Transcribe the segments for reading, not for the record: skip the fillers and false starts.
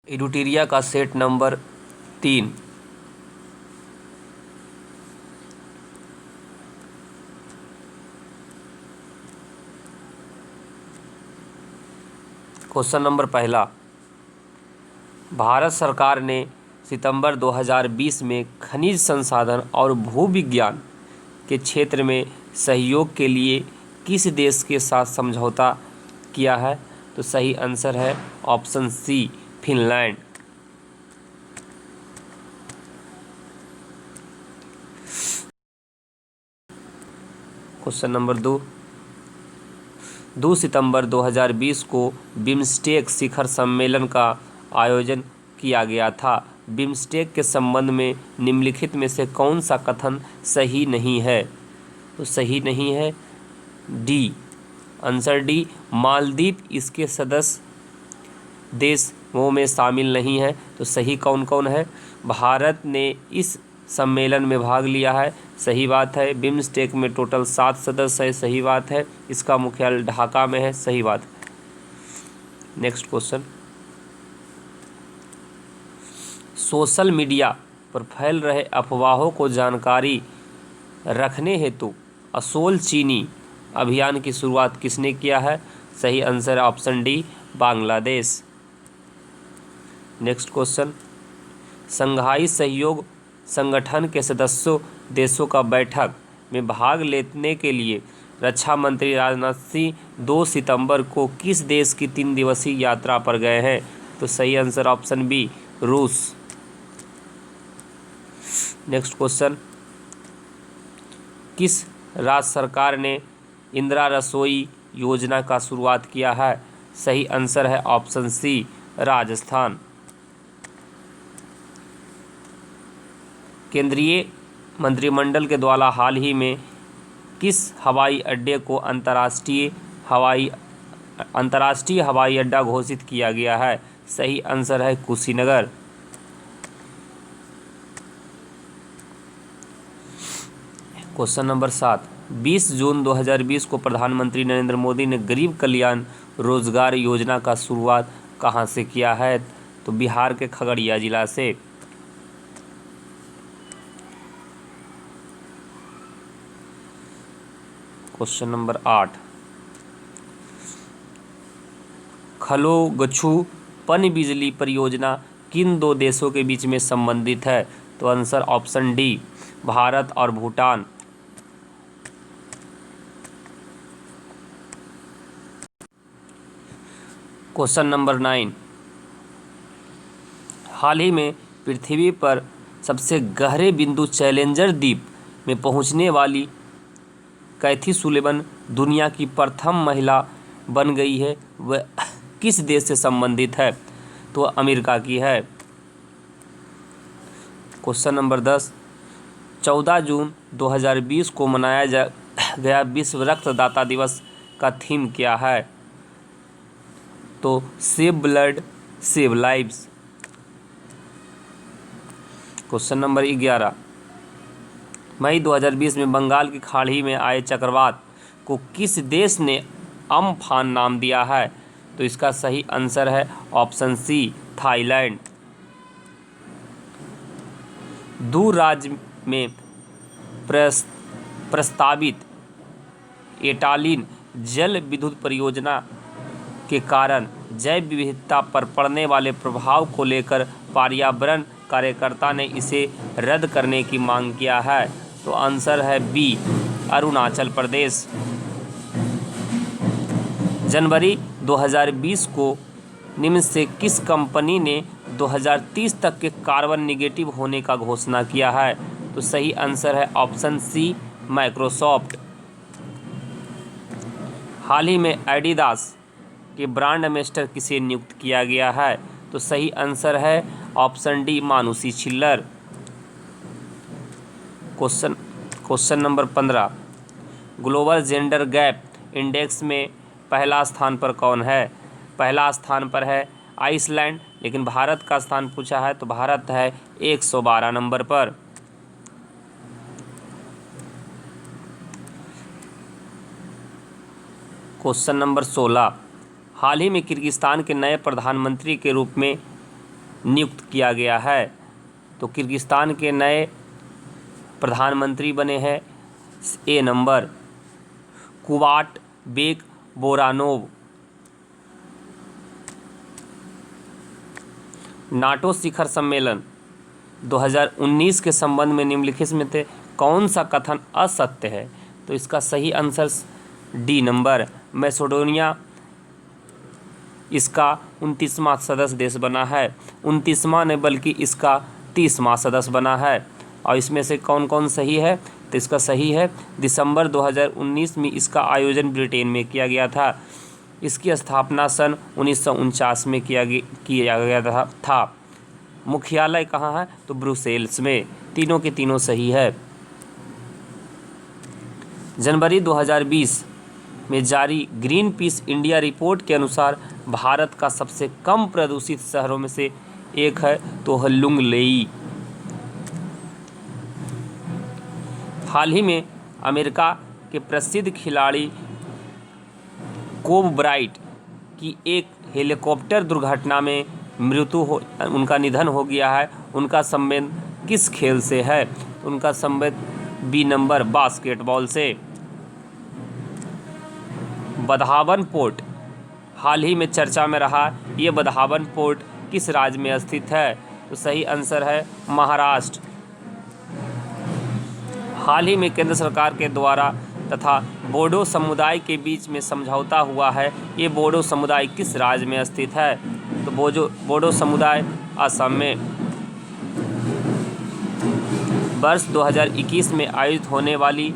इडुटीरिया का set number 3। Question number पहला, भारत सरकार ने सितंबर 2020 में खनिज संसाधन और भूविज्ञान के क्षेत्र में सहयोग के लिए किस देश के साथ समझौता किया है? तो सही आंसर है option C, Finland. Question number 2 सितंबर 2020 को बिम्स्टेक शिखर सम्मेलन का आयोजन किया गया था। बिम्स्टेक के संबंध में निम्नलिखित में से कौन सा कथन सही नहीं है? तो सही नहीं है डी, आंसर डी, मालदीव इसके सदस्य देशों में शामिल नहीं है। तो सही कौन कौन है? भारत ने इस सम्मेलन में भाग लिया है, सही बात है। बिम्स्टेक में टोटल 7 सदस्य है, सही बात है। इसका मुख्यालय ढाका में है, सही बात है। नेक्स्ट क्वेश्चन, सोशल मीडिया पर फैल रहे अफवाहों को जानकारी रखने हेतु असोल चीनी अभियान की शुरुआत किसने किया है? सही आंसर है option D, Bangladesh. Next question, Shanghai सहयोग संगठन के सदस्यों देशों का बैठक में भाग लेने के लिए रक्षा मंत्री राजनाथ सिंह 2 सितंबर को किस देश की 3 दिवसीय यात्रा पर गए हैं? तो सही आंसर ऑप्शन बी, रूस। नेक्स्ट क्वेश्चन, किस राज्य सरकार ने इंदिरा रसोई योजना का शुरुआत किया है? सही आंसर है ऑप्शन सी, राजस्थान। केंद्रीय मंत्रिमंडल के द्वारा हाल ही में किस हवाई अड्डे को अंतर्राष्ट्रीय हवाई अड्डा घोषित किया गया है? सही आंसर है कुशीनगर। क्वेश्चन नंबर 7, 20 जून 2020 को प्रधानमंत्री नरेंद्र मोदी ने गरीब कल्याण रोजगार योजना का शुरुआत कहां से किया है? तो बिहार के खगड़िया जिला से। क्वेश्चन नंबर 8, खलोगछू पनबिजली परियोजना किन 2 देशों के बीच में संबंधित है? तो आंसर ऑप्शन डी, भारत और भूटान। क्वेश्चन नंबर 9, हाल ही में पृथ्वी पर सबसे गहरे बिंदु चैलेंजर द्वीप में पहुंचने वाली कैथी सुलेवन दुनिया की प्रथम महिला बन गई है। वह किस देश से संबंधित है? तो अमेरिका की है। क्वेश्चन नंबर 10, 14 जून 2020 को मनाया गया विश्व रक्तदाता दिवस का थीम क्या है? तो save blood save lives. Question number 11, मई 2020 में बंगाल की खाड़ी में आए चक्रवात को किस देश ने अम्फान नाम दिया है? तो इसका सही आंसर है ऑप्शन सी, थाईलैंड। दूर राज्य में प्रस्तावित एटालिन जल विद्युत परियोजना के कारण जैव विविधता पर पड़ने वाले प्रभाव को लेकर पर्यावरण कार्यकर्ता ने इसे रद्द करने की मांग किया है। तो आंसर है बी, अरुणाचल प्रदेश। जनवरी 2020 को निम्न से किस कंपनी ने 2030 तक के कार्बन निगेटिव होने का घोषणा किया है? तो सही आंसर है ऑप्शन सी, माइक्रोसॉफ्ट। हाल ही में एडिडास के ब्रांड एम्बेसडर किसे नियुक्त किया गया है? तो सही आंसर है option D, Manushi Chhillar. Question number 15, global gender gap index में पहला स्थान पर कौन है? पहला स्थान पर है आइसलैंड, लेकिन भारत का स्थान पूछा है तो भारत है 112 नंबर पर। क्वेश्चन नंबर 16, हाल ही में किर्गिस्तान के नए प्रधानमंत्री के रूप में नियुक्त किया गया है? तो किर्गिस्तान के नए प्रधानमंत्री बने हैं ए नंबर कुवाट बेक बोरानोव। नाटो शिखर सम्मेलन 2019 के संबंध में निम्नलिखित में से कौन सा कथन असत्य है? तो इसका सही आंसर डी नंबर मैसेडोनिया इसका 29वां सदस्य देश बना है। 29वां ने बल्कि इसका 30वां सदस्य बना है। और इसमें से कौन कौन सही है? तो इसका सही है दिसंबर 2019 में इसका आयोजन ब्रिटेन में किया गया था। इसकी स्थापना सन 1949 में किया गया था। मुख्यालय कहाँ है? तो ब्रुसेल्स में। तीनों के तीनों सही है। जनवरी 2020 में जारी ग्रीन पीस इंडिया रिपोर्ट के अनुसार भारत का सबसे कम प्रदूषित शहरों में से एक है तो है लुंगलेई। हाल ही में अमेरिका के प्रसिद्ध खिलाड़ी कोब ब्राइट की एक हेलीकॉप्टर दुर्घटना में उनका निधन हो गया है। उनका संबंध किस खेल से है? उनका संबंध बी नंबर बास्केटबॉल से। बधावन पोर्ट हाल ही में चर्चा में रहा। ये बधावन पोर्ट किस राज्य में स्थित है? तो सही आंसर है महाराष्ट्र। हाल ही में केंद्र सरकार के द्वारा तथा बोडो समुदाय के बीच में समझौता हुआ है। ये बोडो समुदाय किस राज्य में स्थित है? तो बोडो समुदाय असम में। वर्ष 2021 में आयोजित होने वाली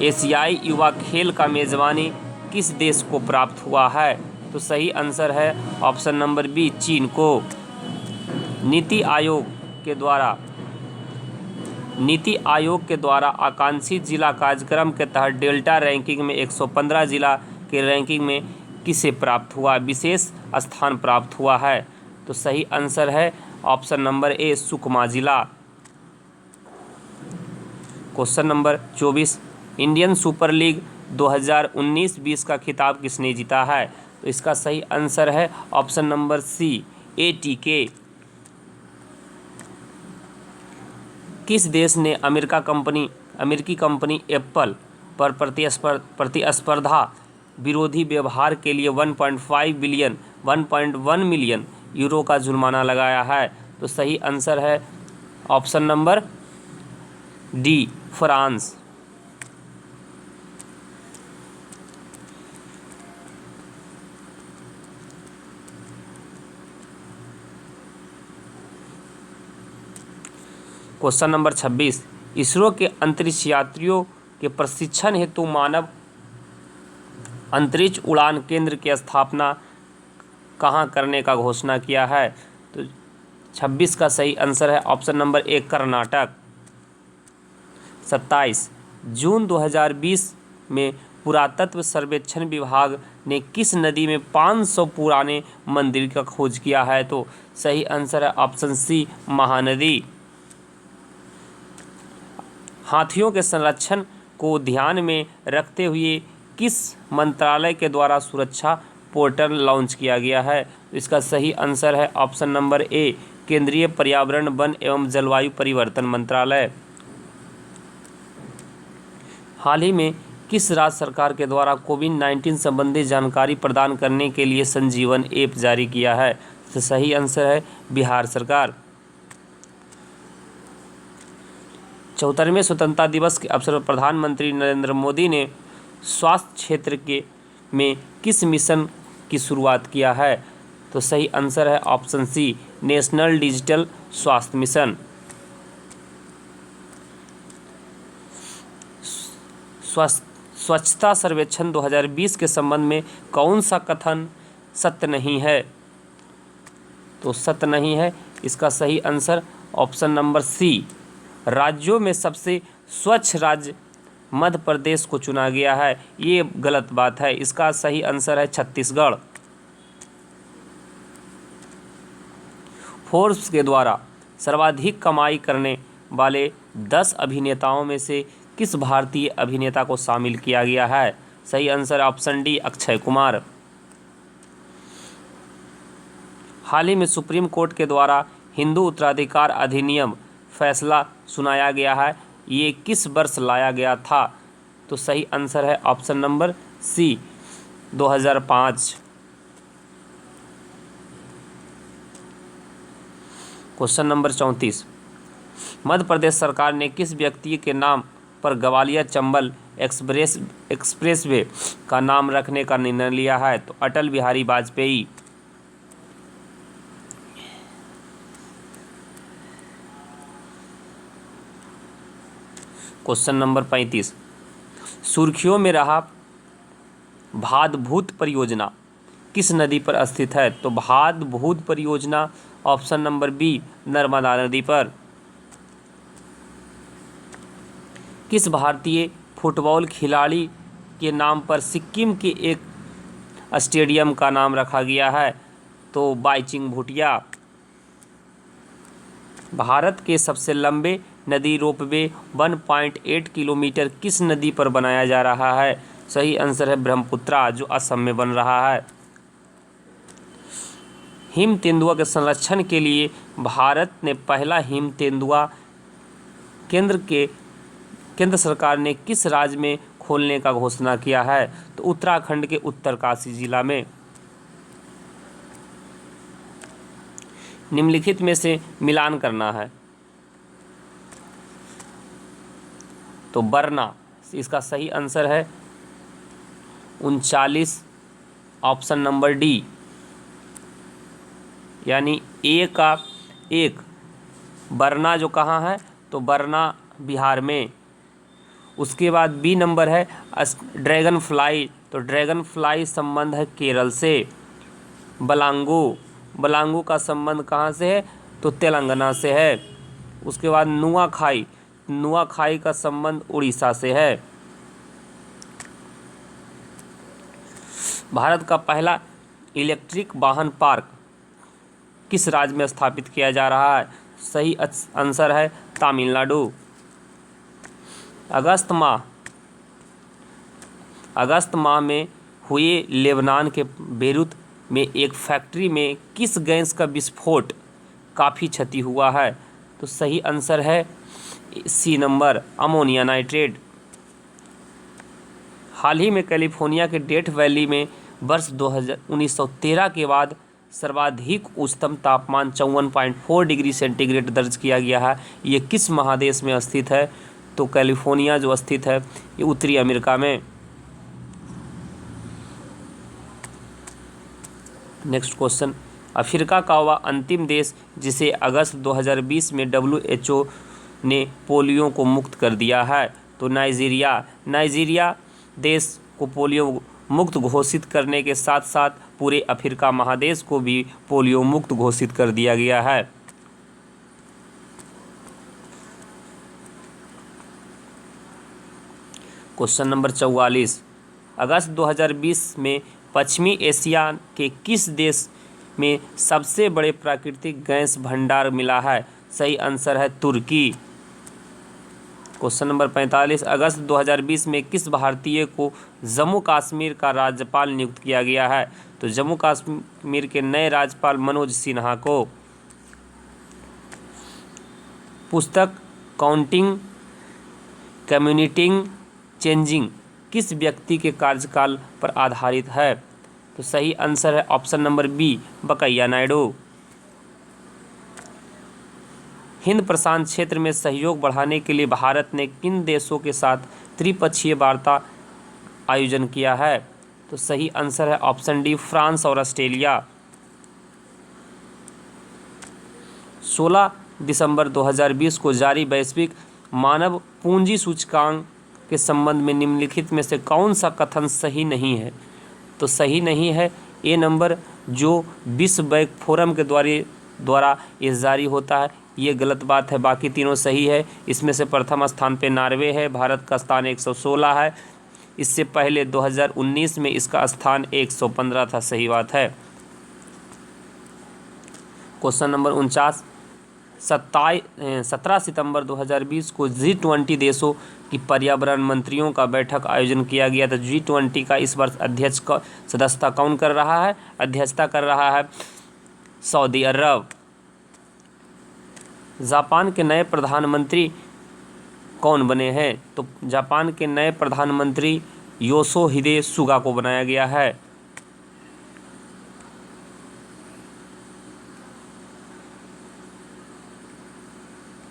एशियाई युवा खेल का मेजबानी किस देश को प्राप्त हुआ है? तो सही आंसर है ऑप्शन नंबर बी चीन को। नीति आयोग के द्वारा आकांक्षी जिला कार्यक्रम के तहत डेल्टा रैंकिंग में 115 जिला के रैंकिंग में किसे प्राप्त हुआ? विशेष स्थान प्राप्त हुआ है। तो सही आंसर है ऑप्शन नंबर ए सुकमा जिला। Question number 24 Indian super league 2019-20 का खिताब किसने जीता है? तो इसका सही आंसर है ऑप्शन नंबर सी एटीके। किस देश ने अमेरिकी कंपनी एप्पल पर प्रतिस्पर्धा विरोधी व्यवहार के लिए 1.1 मिलियन यूरो का जुर्माना लगाया है? तो सही आंसर है option number D France. Question number 26 ISRO के अंतरिक्ष यात्रियों के प्रशिक्षण हेतु मानव अंतरिक्ष उड़ान केंद्र की स्थापना कहाँ करने का घोषणा किया है? तो 26 का सही आंसर है ऑप्शन नंबर ए कर्नाटक। 27 जून 2020 में पुरातत्व सर्वेक्षण विभाग ने किस नदी में 500 पुराने मंदिर का खोज किया है? तो सही आंसर है ऑप्शन सी महानदी। हाथियों के संरक्षण को ध्यान में रखते हुए किस मंत्रालय के द्वारा सुरक्षा पोर्टल लॉन्च किया गया है? इसका सही आंसर है ऑप्शन नंबर ए केंद्रीय पर्यावरण वन एवं जलवायु परिवर्तन मंत्रालय। हाल ही में किस राज्य सरकार के द्वारा कोविड-19 संबंधी जानकारी प्रदान करने के लिए संजीवन ऐप जारी किया है? तो सही आंसर है बिहार सरकार। 74वें स्वतंत्रता दिवस के अवसर पर प्रधानमंत्री नरेंद्र मोदी ने स्वास्थ्य क्षेत्र में किस मिशन की शुरुआत किया है? तो सही आंसर है ऑप्शन सी नेशनल डिजिटल स्वास्थ्य मिशन। स्वच्छता सर्वेक्षण 2020 के संबंध में कौन सा कथन सत्य नहीं है? तो सत्य नहीं है। इसका सही आंसर ऑप्शन नंबर सी राज्यों में सबसे स्वच्छ राज्य मध्य प्रदेश को चुना गया है। ये गलत बात है। इसका सही आंसर है छत्तीसगढ़। फोर्ब्स के द्वारा सर्वाधिक कमाई करने वाले 10 अभिनेताओं में से किस भारतीय अभिनेता को शामिल किया गया है? सही answer option D Akshay Kumar. हाल ही में सुप्रीम कोर्ट के द्वारा हिंदू उत्तराधिकार अधिनियम फैसला सुनाया गया है, ये किस वर्ष लाया गया था? तो सही आंसर है option number C 2005। Question number 34, Madhya Pradesh सरकार ने किस व्यक्ति के नाम पर ग्वालियर चंबल एक्सप्रेसवे का नाम रखने का निर्णय लिया है? तो अटल बिहारी वाजपेयी। क्वेश्चन नंबर 35, सुर्खियों में रहा भादभूत परियोजना किस नदी पर स्थित है? तो भादभूत परियोजना ऑप्शन नंबर बी नर्मदा नदी पर। किस भारतीय फुटबॉल खिलाड़ी के नाम पर सिक्किम के एक स्टेडियम का नाम रखा गया है? तो बाईचुंग भूटिया। भारत के सबसे लंबे नदी रोपवे 1.8 किलोमीटर किस नदी पर बनाया जा रहा है? सही आंसर है ब्रह्मपुत्रा, जो असम में बन रहा है। हिम तेंदुआ के संरक्षण के लिए भारत ने पहला हिम तेंदुआ केंद्र सरकार ने किस राज्य में खोलने का घोषणा किया है? तो उत्तराखंड के उत्तरकाशी जिला में। निम्नलिखित में से मिलान करना है। तो बरना, इसका सही आंसर है 39 ऑप्शन नंबर डी, यानी ए का 1। बरना जो कहाँ है? तो बरना बिहार में। उसके बाद बी नंबर है ड्रैगन फ्लाई, तो ड्रैगन फ्लाई संबंध है केरल से। बलांगू का संबंध कहाँ से है? तो तेलंगाना से है। उसके बाद नुआखाई का संबंध उड़ीसा से है। भारत का पहला इलेक्ट्रिक वाहन पार्क किस राज्य में स्थापित किया जा रहा है? सही आंसर है तमिलनाडु। अगस्त माह में हुए लेबनान के बेरूत में एक फैक्ट्री में किस गैस का विस्फोट काफ़ी क्षति हुआ है? तो सही आंसर है सी नंबर अमोनिया नाइट्रेट। हाल ही में कैलिफोर्निया के डेथ वैली में वर्ष 1913 के बाद सर्वाधिक उच्चतम तापमान 54.4 डिग्री सेंटीग्रेड दर्ज किया गया है। ये किस महादेश में स्थित है? तो कैलिफोर्निया जो स्थित है ये उत्तरी अमेरिका में। नेक्स्ट क्वेश्चन, अफ्रीका का वह अंतिम देश जिसे अगस्त 2020 में WHO ने पोलियो को मुक्त कर दिया है? तो नाइजीरिया देश को पोलियो मुक्त घोषित करने के साथ साथ पूरे अफ्रीका महादेश को भी पोलियो मुक्त घोषित कर दिया गया है। क्वेश्चन नंबर 44, अगस्त 2020 में पश्चिमी एशिया के किस देश में सबसे बड़े प्राकृतिक गैस भंडार मिला है? सही आंसर है तुर्की। क्वेश्चन नंबर 45, अगस्त 2020 में किस भारतीय को जम्मू कश्मीर का राज्यपाल नियुक्त किया गया है? तो जम्मू कश्मीर के नए राज्यपाल मनोज सिन्हा को। पुस्तक काउंटिंग कम्युनिटिंग चेंजिंग किस व्यक्ति के कार्यकाल पर आधारित है? तो सही आंसर है ऑप्शन नंबर बी बकैया नायडू। हिंद प्रशांत क्षेत्र में सहयोग बढ़ाने के लिए भारत ने किन देशों के साथ त्रिपक्षीय वार्ता आयोजन किया है? तो सही आंसर है ऑप्शन डी फ्रांस और ऑस्ट्रेलिया। 16 दिसंबर 2020 को जारी वैश्विक मानव पूंजी सूचकांक के संबंध में निम्नलिखित में से कौन सा कथन सही नहीं है? तो सही नहीं है ए नंबर, जो विश्व बैंक फोरम के द्वारा ये जारी होता है, ये गलत बात है। बाकी तीनों सही है। इसमें से प्रथम स्थान पे नॉर्वे है, भारत का स्थान 116 है। इससे पहले 2019 में इसका स्थान 115 था। सही बात है। क्वेश्चन नंबर 49, 17 सितंबर 2020 को G20 देशों की पर्यावरण मंत्रियों का बैठक आयोजन किया गया था। G20 का इस वर्ष अध्यक्ष का सदस्यता कौन कर रहा है? अध्यक्षता कर रहा है सऊदी अरब। जापान के नए प्रधानमंत्री कौन बने हैं? तो जापान के नए प्रधानमंत्री योशिहिदे सुगा को बनाया गया है।